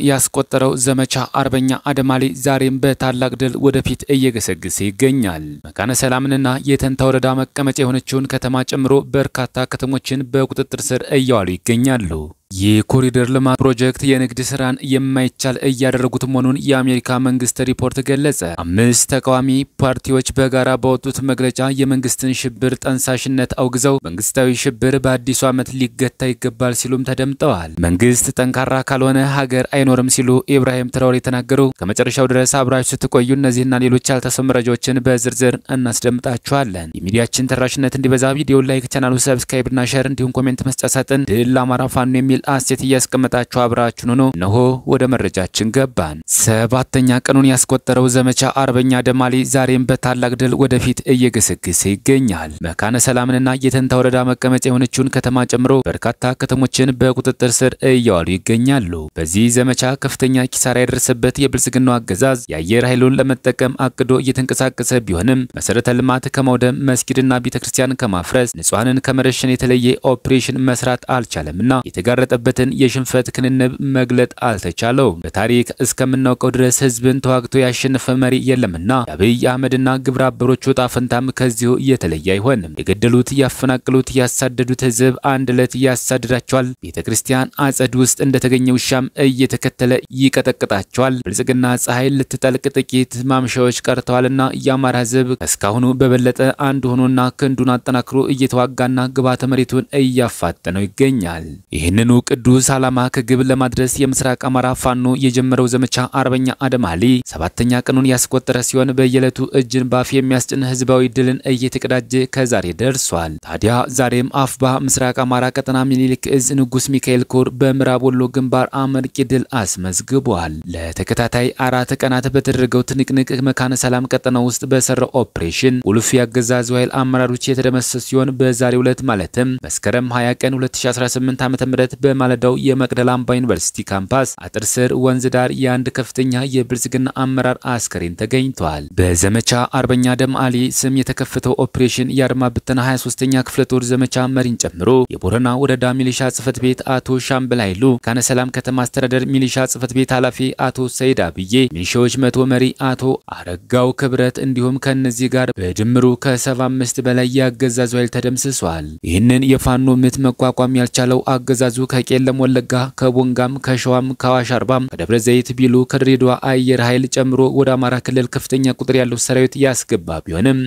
ያስቆጠረው ዘመቻ አርበኛ አደማሊ ዛሬም በታላቅ ድል ወደፊት እየገሰገሰ ይገኛል። መካነ ሰላምንና የተንታ ወረዳ መቀመጫ የሆነችውን ከተማ ጨምሮ በርካታ ከተሞችን በቁጥጥር ስር እያዋሉ ይገኛሉ። የኮሪደር ልማት ፕሮጀክት የንግድ ስራን የማይቻል እያደረጉት መሆኑን የአሜሪካ መንግስት ሪፖርት ገለጸ። 5 ተቃዋሚ ፓርቲዎች በጋራ ባወጡት መግለጫ የመንግስትን ሽብር ጠንሳሽነት አውግዘው መንግስታዊ ሽብር በአዲሱ ዓመት ሊገታ ይገባል ሲሉም ተደምጠዋል። መንግስት ጠንካራ ካልሆነ ሀገር አይኖርም ሲሉ ኢብራሂም ትራኦሬ ተናገሩ። ከመጨረሻው ድረስ አብራችሁ ስትቆዩ እነዚህና ሌሎች ያልተሰሙ መረጃዎችን በዝርዝር እናስደምጣችኋለን። የሚዲያችን ተራሽነት እንዲበዛ ቪዲዮ ላይክ፣ ቻናሉ ሰብስክራይብ እና ሼር እንዲሁም ኮሜንት መስጫ ሳጥን ድል ለአማራ ፋኖ የሚል አስተያየት እያስቀመጣችሁ አብራችሁን ሆኖ ነሆ ወደ መረጃችን ገባን። 7ኛ ቀኑን ያስቆጠረው ዘመቻ አርበኛ አደማሊ ዛሬም በታላቅ ድል ወደፊት እየገሰገሰ ይገኛል። መካነ ሰላምንና የተንታ ወረዳ መቀመጫ የሆነችውን ከተማ ጨምሮ በርካታ ከተሞችን በቁጥጥር ስር እያዋሉ ይገኛሉ። በዚህ ዘመቻ ከፍተኛ ኪሳራ የደረሰበት የብልጽግናው አገዛዝ የአየር ኃይሉን ለመጠቀም አቅዶ እየተንቀሳቀሰ ቢሆንም መሰረተ ልማት ከመውደም መስጊድና ቤተክርስቲያን ከማፍረስ ንጹሃንን ከመረሸን የተለየ ኦፕሬሽን መስራት አልቻለምና የተጋረጠበትን የሽንፈት ክንንብ መግለጥ አልተቻለው። በታሪክ እስከምናውቀው ድረስ ህዝብን ተዋግቶ ያሸነፈ መሪ የለምና የአብይ አህመድና ግብረ አበሮቹ ጣፈንታም ከዚሁ የተለየ አይሆንም። የገደሉት፣ ያፈናቀሉት፣ ያሳደዱት ህዝብ አንድ ለት ያሳድዳቸዋል። ቤተክርስቲያን አጸድ ውስጥ እንደተገኘ ውሻም እየተከተለ ይቀጠቅጣቸዋል። ብልጽግና ፀሐይ ልትጠልቅ ጥቂት ማምሻዎች ቀርተዋልና የአማራ ህዝብ እስካሁኑ በበለጠ አንድ ሆኖና ክንዱን አጠናክሮ እየተዋጋና ግባተ መሬቱን እያፋጠነው ይገኛል። ይህንኑ ቅዱስ ዓላማ ከግብ ለማድረስ የምስራቅ አማራ ፋኖ የጀመረው ዘመቻ አርበኛ አደማሊ 7ኛ ቀኑን ያስቆጠረ ሲሆን በየለቱ እጅን ባፍ የሚያስጭን ህዝባዊ ድልን እየተቀዳጀ ከዛሬ ደርሷል። ታዲያ ዛሬም አፍባ ምስራቅ አማራ ቀጠና ሚኒሊክ እዝ ንጉስ ሚካኤል ኮር በምዕራብ ወሎ ግንባር አመርቂ ድል አስመዝግቧል። ለተከታታይ 4 ቀናት በተደረገው ትንቅንቅ መካነ ሰላም ቀጠና ውስጥ በሰራው ኦፕሬሽን ቁልፍ ያገዛዙ ኃይል አመራሮች የተደመሰሱ ሲሆን በዛሬው ዕለት ማለትም መስከረም 20 ቀን 2018 ዓ.ም በማለዳው የመቅደላ አምባ ዩኒቨርሲቲ ካምፓስ አጥር ስር ወንዝ ዳር የአንድ ከፍተኛ የብልጽግና አመራር አስከሬን ተገኝቷል። በዘመቻ አርበኛ አደማሊ ስም የተከፈተው ኦፕሬሽን የአድማ ብተና 23ኛ ክፍለ ጦር ዘመቻ መሪን ጨምሮ የቦረና ወረዳ ሚሊሻ ጽፈት ቤት አቶ ሻምበል ኃይሉ፣ መካነ ሰላም ከተማ አስተዳደር ሚሊሻ ጽፈት ቤት ኃላፊ አቶ ሰይድ አብዬ፣ ሚሊሻዎች መቶ መሪ አቶ አረጋው ክብረት እንዲሁም ከነዚህ ጋር በድምሩ ከ75 በላይ ያገዛዙ ኃይል ተደምስሷል። ይህንን የፋኖ ምት መቋቋም ያልቻለው አገዛዙ ከቄለም ወለጋ፣ ከቦንጋም፣ ከሸዋም፣ ከአዋሽ አርባም፣ ከደብረ ዘይት ቢሉ፣ ከድሬዳዋ አየር ኃይል ጨምሮ ወደ አማራ ክልል ከፍተኛ ቁጥር ያለው ሰራዊት ያስገባ ቢሆንም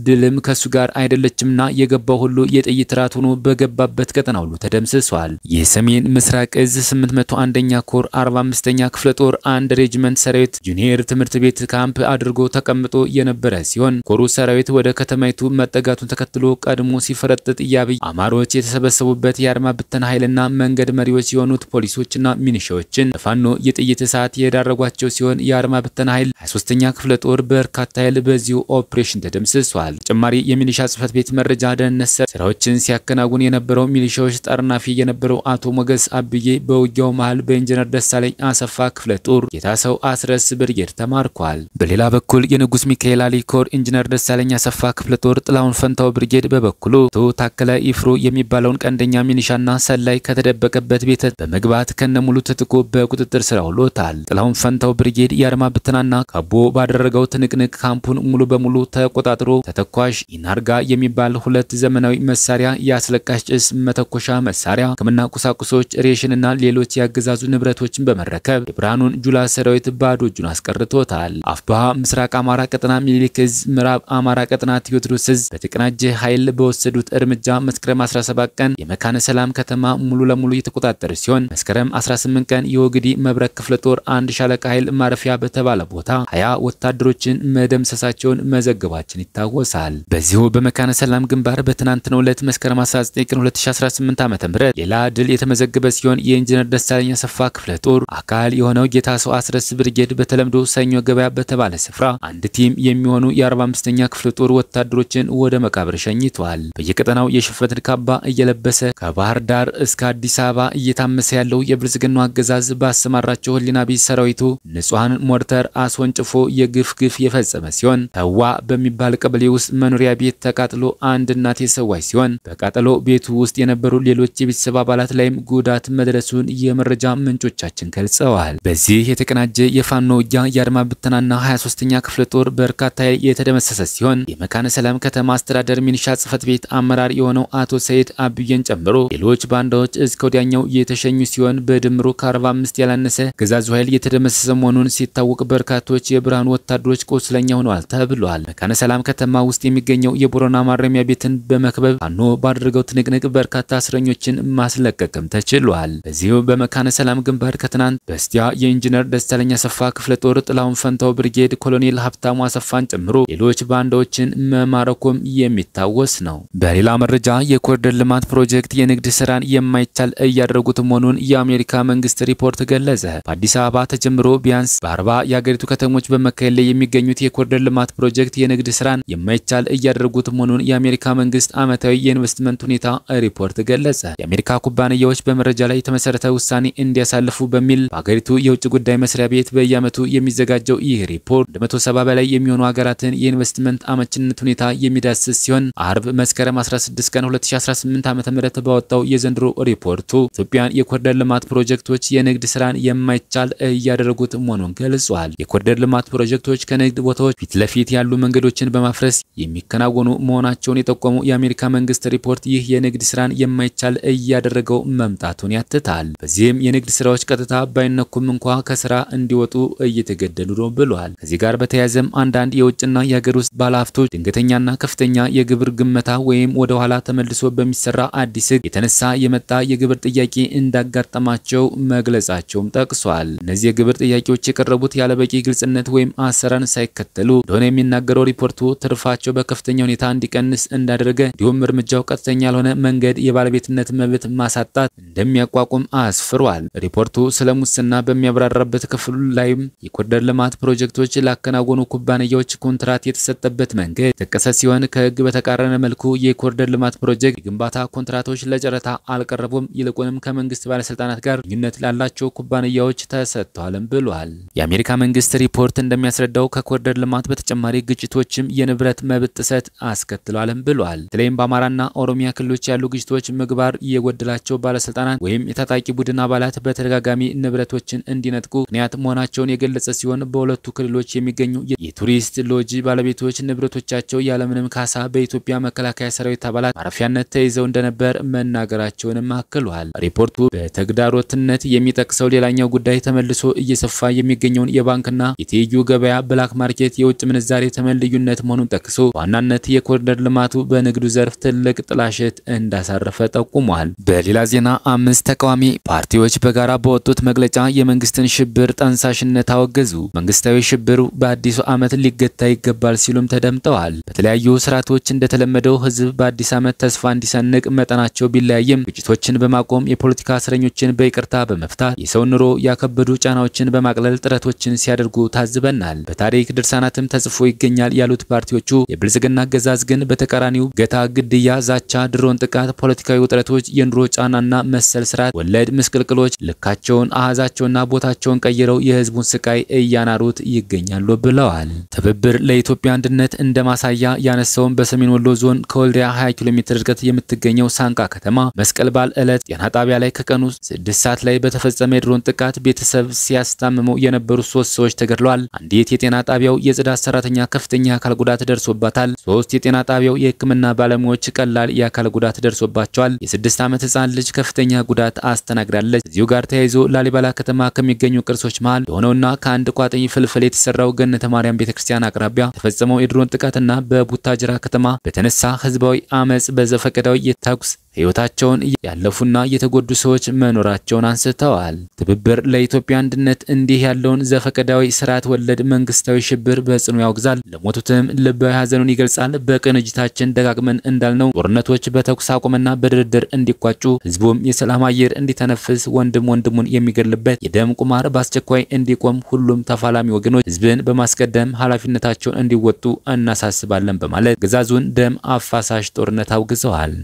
ድልም ከሱ ጋር አይደለችምና የገባው ሁሉ የጥይት ራት ሆኖ በገባበት ቀጠና ሁሉ ተደምስሷል። የሰሜን ምስራቅ እዝ 801ኛ ኮር 45ኛ ክፍለ ጦር አንድ ሬጅመንት ሰራዊት ጁኒየር ትምህርት ቤት ካምፕ አድርጎ ተቀምጦ የነበረ ሲሆን ኮሩ ሰራዊት ወደ ከተማይቱ መጠጋቱን ተከትሎ ቀድሞ ሲፈረጥጥ ያብይ አማሮች የተሰበሰቡበት የአድማ ብተና ኃይልና መንገድ መሪዎች የሆኑት ፖሊሶችና ሚኒሻዎችን ፋኖ የጥይት ሰዓት የዳረጓቸው ሲሆን የአድማ ብተና ኃይል 23ኛ ክፍለ ጦር በርካታ ኃይል በዚሁ ኦፕሬሽን ተደምስሷል። ተጨማሪ የሚሊሻ ጽፈት ቤት መረጃ ደህንነት ስራዎችን ሲያከናውን የነበረው ሚሊሻዎች ጠርናፊ የነበረው አቶ ሞገስ አብዬ በውጊያው መሃል በኢንጂነር ደሳለኝ አሰፋ ክፍለ ጦር የታሰው አስረስ ብርጌድ ተማርኳል። በሌላ በኩል የንጉስ ሚካኤል አሊ ኮር ኢንጂነር ደሳለኝ አሰፋ ክፍለ ጦር ጥላውን ፈንታው ብርጌድ በበኩሉ ታከለ ይፍሩ የሚባለውን ቀንደኛ ሚሊሻና ሰላይ ከተደበቀበት ቤት በመግባት ከነሙሉ ተጥቆ በቁጥጥር ስር አውሎታል። ጥላውን ፈንታው ብርጌድ የአድማ ብተናና ካቦ ባደረገው ትንቅንቅ ካምፑን ሙሉ በሙሉ ተቆጣጥሮ ተተኳሽ ኢናርጋ የሚባል 2 ዘመናዊ መሳሪያ፣ ያስለቃሽ ጭስ መተኮሻ መሳሪያ፣ ሕክምና ቁሳቁሶች፣ ሬሽንና ሌሎች ያገዛዙ ንብረቶችን በመረከብ የብርሃኑን ጁላ ሰራዊት ባዶ እጁን አስቀርቶታል። አፍባሃ ምስራቅ አማራ ቀጠና ሚኒሊክ እዝ ምዕራብ አማራ ቀጠና ቴዎድሮስ እዝ በተቀናጀ ኃይል በወሰዱት እርምጃ መስከረም 17 ቀን የመካነ ሰላም ከተማ ሙሉ ለሙሉ የተቆጣጠረ ሲሆን መስከረም 18 ቀን የወግዲ መብረቅ ክፍለ ጦር አንድ ሻለቃ ኃይል ማረፊያ በተባለ ቦታ 20 ወታደሮችን መደምሰሳቸውን መዘገባችን ይታወሳል። በዚሁ በመካነ ሰላም ግንባር በትናንትናው ዕለት መስከረም 19 ቀን 2018 ዓ.ም ሌላ ድል የተመዘገበ ሲሆን የኢንጂነር ደሳለኝ አሰፋ ክፍለ ጦር አካል የሆነው ጌታሰው አስረስ ብርጌድ በተለምዶ ሰኞ ገበያ በተባለ ስፍራ አንድ ቲም የሚሆኑ የ45ኛ ክፍለ ጦር ወታደሮችን ወደ መቃብር ሸኝቷል። በየቀጠናው የሽፍረት ካባ እየለበሰ ከባህር ዳር እስከ በአዲስ አበባ እየታመሰ ያለው የብልጽግናው አገዛዝ ባሰማራቸው ህሊና ቢስ ሰራዊቱ ንጹሃን ሞርተር አስወንጭፎ የግፍ የፈጸመ ሲሆን ተዋ በሚባል ቀበሌ ውስጥ መኖሪያ ቤት ተቃጥሎ አንድ እናት የሰዋች ሲሆን በቃጠሎ ቤቱ ውስጥ የነበሩ ሌሎች የቤተሰብ አባላት ላይም ጉዳት መድረሱን የመረጃ ምንጮቻችን ገልጸዋል። በዚህ የተቀናጀ የፋኖ ውጊያ የአድማ ብተናና 23ኛ ክፍለ ጦር በርካታ የተደመሰሰ ሲሆን የመካነ ሰላም ከተማ አስተዳደር ሚኒሻ ጽፈት ቤት አመራር የሆነው አቶ ሰይድ አብየን ጨምሮ ሌሎች ባንዳዎች እስከ ወዲያኛው የተሸኙ ሲሆን በድምሩ ከ45 ያላነሰ ገዛዙ ኃይል የተደመሰሰ መሆኑን ሲታወቅ በርካቶች የብርሃኑ ወታደሮች ቆስለኛ ሆነዋል ተብሏል። መካነ ሰላም ከተማ ውስጥ የሚገኘው የቦረና ማረሚያ ቤትን በመክበብ ፋኖ ባደረገው ትንቅንቅ በርካታ እስረኞችን ማስለቀቅም ተችሏል። በዚሁ በመካነ ሰላም ግንባር ከትናንት በስቲያ የኢንጂነር ደሳለኝ አሰፋ ክፍለ ጦር ጥላውን ፈንታው ብርጌድ ኮሎኔል ሀብታሙ አሰፋን ጨምሮ ሌሎች ባንዳዎችን መማረኩም የሚታወስ ነው። በሌላ መረጃ የኮሪደር ልማት ፕሮጀክት የንግድ ስራን የማይቻል እያደረጉት መሆኑን የአሜሪካ መንግስት ሪፖርት ገለጸ። በአዲስ አበባ ተጀምሮ ቢያንስ በ40 የሀገሪቱ ከተሞች በመካሄድ ላይ የሚገኙት የኮሪደር ልማት ፕሮጀክት የንግድ ስራን የማይቻል እያደረጉት መሆኑን የአሜሪካ መንግስት ዓመታዊ የኢንቨስትመንት ሁኔታ ሪፖርት ገለጸ። የአሜሪካ ኩባንያዎች በመረጃ ላይ የተመሰረተ ውሳኔ እንዲያሳልፉ በሚል በሀገሪቱ የውጭ ጉዳይ መስሪያ ቤት በየዓመቱ የሚዘጋጀው ይህ ሪፖርት 170 በላይ የሚሆኑ ሀገራትን የኢንቨስትመንት አመችነት ሁኔታ የሚዳስስ ሲሆን አርብ መስከረም 16 ቀን 2018 ዓ.ም ባወጣው የዘንድሮ ሪፖርቱ ኢትዮጵያን የኮሪደር ልማት ፕሮጀክቶች የንግድ ስራን የማይቻል እያደረጉት መሆኑን ገልጿል። የኮሪደር ልማት ፕሮጀክቶች ከንግድ ቦታዎች ፊት ለፊት ያሉ መንገዶችን በማፍረስ የሚከናወኑ መሆናቸውን የጠቆመው የአሜሪካ መንግስት ሪፖርት ይህ የንግድ ስራን የማይቻል እያደረገው መምጣቱን ያትታል። በዚህም የንግድ ስራዎች ቀጥታ ባይነኩም እንኳን ከስራ እንዲወጡ እየተገደሉ ነው ብሏል። ከዚህ ጋር በተያያዘም አንዳንድ የውጭና የሀገር ውስጥ ባለሀብቶች ድንገተኛና ከፍተኛ የግብር ግመታ ወይም ወደ ኋላ ተመልሶ በሚሰራ አዲስ ህግ የተነሳ የመጣ የግብር ጥያቄ እንዳጋጠማቸው መግለጻቸውም ጠቅሷል። እነዚህ የግብር ጥያቄዎች የቀረቡት ያለበቂ ግልጽነት ወይም አሰራርን ሳይከተሉ እንደሆነ የሚናገረው ሪፖርቱ ትርፋቸው በከፍተኛ ሁኔታ እንዲቀንስ እንዳደረገ እንዲሁም እርምጃው ቀጥተኛ ያልሆነ መንገድ የባለቤትነት መብት ማሳጣት እንደሚያቋቁም አስፍሯል። ሪፖርቱ ስለ ሙስና በሚያብራራበት ክፍሉ ላይም የኮሪደር ልማት ፕሮጀክቶች ላከናወኑ ኩባንያዎች ኮንትራት የተሰጠበት መንገድ ተቀሰ ሲሆን ከህግ በተቃረነ መልኩ የኮሪደር ልማት ፕሮጀክት የግንባታ ኮንትራቶች ለጨረታ አልቀረቡም፣ ይልቁንም ከመንግስት ባለስልጣናት ጋር ግንኙነት ላላቸው ኩባንያዎች ተሰጥተዋልም ብሏል። የአሜሪካ መንግስት ሪፖርት እንደሚያስረዳው ከኮሪደር ልማት በተጨማሪ ግጭቶችም የንብረት መብት ጥሰት አስከትለዋልም ብሏል። በተለይም በአማራና ኦሮሚያ ክልሎች ያሉ ግጭቶች ምግባር የጎደላቸው ባለስልጣናት ወይም የታጣቂ ቡድን አባላት በተደጋጋሚ ንብረቶችን እንዲነጥቁ ምክንያት መሆናቸውን የገለጸ ሲሆን በሁለቱ ክልሎች የሚገኙ የቱሪስት ሎጂ ባለቤቶች ንብረቶቻቸው ያለምንም ካሳ በኢትዮጵያ መከላከያ ሰራዊት አባላት ማረፊያነት ተይዘው እንደነበር መናገራቸውንም አክሏል። ሪፖርቱ በተግዳሮትነት የሚጠቅሰው ሌላኛው ጉዳይ ተመልሶ እየሰፋ የሚገኘውን የባንክና የትይዩ ገበያ ብላክ ማርኬት የውጭ ምንዛሬ ተመን ልዩነት መሆኑን ጠቅሶ ዋናነት የኮሪደር ልማቱ በንግዱ ዘርፍ ትልቅ ጥላሸት እንዳሳረፈ ጠቁሟል። በሌላ ዜና 5 ተቃዋሚ ፓርቲዎች በጋራ በወጡት መግለጫ የመንግስትን ሽብር ጠንሳሽነት አወገዙ። መንግስታዊ ሽብሩ በአዲሱ ዓመት ሊገታ ይገባል ሲሉም ተደምጠዋል። በተለያዩ ስርዓቶች እንደተለመደው ህዝብ በአዲስ ዓመት ተስፋ እንዲሰንቅ መጠናቸው ቢለያይም ግጭቶችን በማቆም የፖለቲካ እስረኞችን በይቅርታ በመፍታት የሰው ኑሮ ያከበዱ ጫናዎችን በማቅለል ጥረቶችን ሲያደርጉ ታዝበናል። በታሪክ ድርሳናትም ተጽፎ ይገኛል ያሉት ፓርቲዎቹ የብልጽግና አገዛዝ ግን በተቃራኒው ገታ፣ ግድያ፣ ዛቻ፣ ድሮን ጥቃት፣ ፖለቲካዊ ውጥረቶች፣ የኑሮ ጫናና መሰል ስርዓት ወለድ ምስቅልቅሎች ልካቸውን አሃዛቸውና ቦታቸውን ቀይረው የህዝቡን ስቃይ እያናሩት ይገኛሉ ብለዋል። ትብብር ለኢትዮጵያ አንድነት እንደማሳያ ያነሳውን በሰሜን ወሎ ዞን ከወልዲያ 20 ኪሎ ሜትር ርቀት የምትገኘው ሳንቃ ከተማ መስቀል በዓል ዕለት ጤና ጣቢያ ላይ ከቀኑ 6 ሰዓት ላይ በተፈጸመ የድሮን ጥቃት ቤተሰብ ሲያስታምመው የነበሩ 3 ሰዎች ተገድለዋል። አንዲት የጤና ጣቢያው የጽዳት ሰራተኛ ከፍተኛ የአካል ጉዳት ደርሶባታል። 3 የጤና ጣቢያው የህክምና ባለሙያዎች ቀላል የአካል ጉዳት ደርሶባቸዋል። የ6 ዓመት ህፃን ልጅ ከፍተኛ ጉዳት አስተናግዳለች። እዚሁ ጋር ተያይዞ ላሊበላ ከተማ ከሚገኙ ቅርሶች መሃል የሆነውና ከአንድ ቋጥኝ ፍልፍል የተሰራው ገነተ ማርያም ቤተክርስቲያን አቅራቢያ ተፈጸመው የድሮን ጥቃትና በቡታጅራ ከተማ በተነሳ ህዝባዊ አመጽ በዘፈቀዳዊ የተኩስ ህይወታቸውን ያለፉና የተጎዱ ሰዎች መኖራቸውን አንስተዋል። ትብብር ለኢትዮጵያ አንድነት እንዲህ ያለውን ዘፈቀዳዊ ስርዓት ወለድ መንግስታዊ ሽብር በጽኑ ያወግዛል። ለሞቱትም ልባዊ ሐዘኑን ይገልጻል። በቅንጅታችን ደጋግመን እንዳልነው ጦርነቶች በተኩስ አቁምና በድርድር እንዲቋጩ፣ ህዝቡም የሰላም አየር እንዲተነፍስ፣ ወንድም ወንድሙን የሚገድልበት የደም ቁማር በአስቸኳይ እንዲቆም ሁሉም ተፋላሚ ወገኖች ህዝብን በማስቀደም ኃላፊነታቸውን እንዲወጡ እናሳስባለን በማለት ግዛዙን ደም አፋሳሽ ጦርነት አውግዘዋል።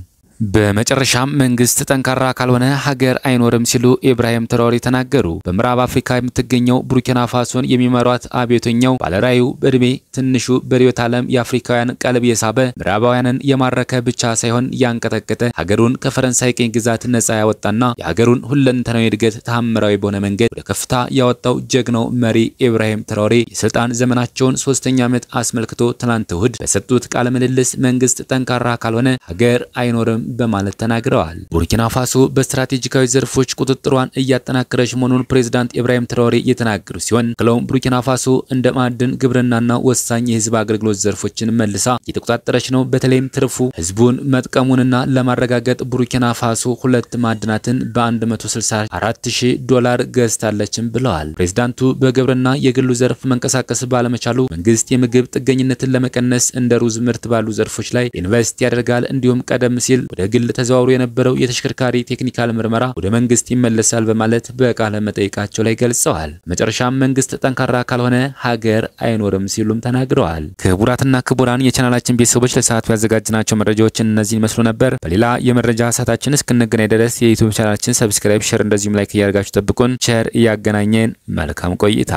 በመጨረሻም መንግስት ጠንካራ ካልሆነ ሀገር አይኖርም ሲሉ ኢብራሂም ትራኦሬ ተናገሩ። በምዕራብ አፍሪካ የምትገኘው ቡርኪና ፋሶን የሚመሯት አብዮተኛው ባለራዩ በእድሜ ትንሹ በርዕዮተ ዓለም የአፍሪካውያን ቀልብ የሳበ ምዕራባውያንን የማረከ ብቻ ሳይሆን ያንቀጠቀጠ ሀገሩን ከፈረንሳይ ቅኝ ግዛት ነፃ ያወጣና የሀገሩን ሁለንተናዊ እድገት ተአምራዊ በሆነ መንገድ ወደ ከፍታ ያወጣው ጀግናው መሪ ኢብራሂም ትራኦሬ የስልጣን ዘመናቸውን 3ኛ ዓመት አስመልክቶ ትናንት እሁድ በሰጡት ቃለ ምልልስ መንግስት ጠንካራ ካልሆነ ሀገር አይኖርም በማለት ተናግረዋል። ቡርኪና ፋሶ በስትራቴጂካዊ ዘርፎች ቁጥጥሯን እያጠናከረች መሆኑን ፕሬዝዳንት ኢብራሂም ትራኦሬ የተናገሩ ሲሆን ክለውም ቡርኪና ፋሶ እንደ ማዕድን ግብርናና ወሳኝ የህዝብ አገልግሎት ዘርፎችን መልሳ እየተቆጣጠረች ነው። በተለይም ትርፉ ህዝቡን መጥቀሙንና ለማረጋገጥ ቡርኪና ፋሶ ሁለት ማዕድናትን $164,000 ገዝታለችም ብለዋል። ፕሬዝዳንቱ በግብርና የግሉ ዘርፍ መንቀሳቀስ ባለመቻሉ መንግስት የምግብ ጥገኝነትን ለመቀነስ እንደ ሩዝ ምርት ባሉ ዘርፎች ላይ ኢንቨስት ያደርጋል። እንዲሁም ቀደም ሲል ወደ ግል ተዘዋውሮ የነበረው የተሽከርካሪ ቴክኒካል ምርመራ ወደ መንግስት ይመለሳል በማለት በቃለ መጠይቃቸው ላይ ገልጸዋል። መጨረሻም መንግስት ጠንካራ ካልሆነ ሀገር አይኖርም ሲሉም ተናግረዋል። ክቡራትና ክቡራን የቻናላችን ቤተሰቦች ለሰዓቱ ያዘጋጅናቸው መረጃዎች እነዚህን መስሉ ነበር። በሌላ የመረጃ ሰዓታችን እስክንገናኝ ድረስ የዩቲዩብ ቻናላችን ሰብስክራይብ፣ ሼር እንደዚሁም ላይክ እያደረጋችሁ ጠብቁን። ቸር ያገናኘን። መልካም ቆይታ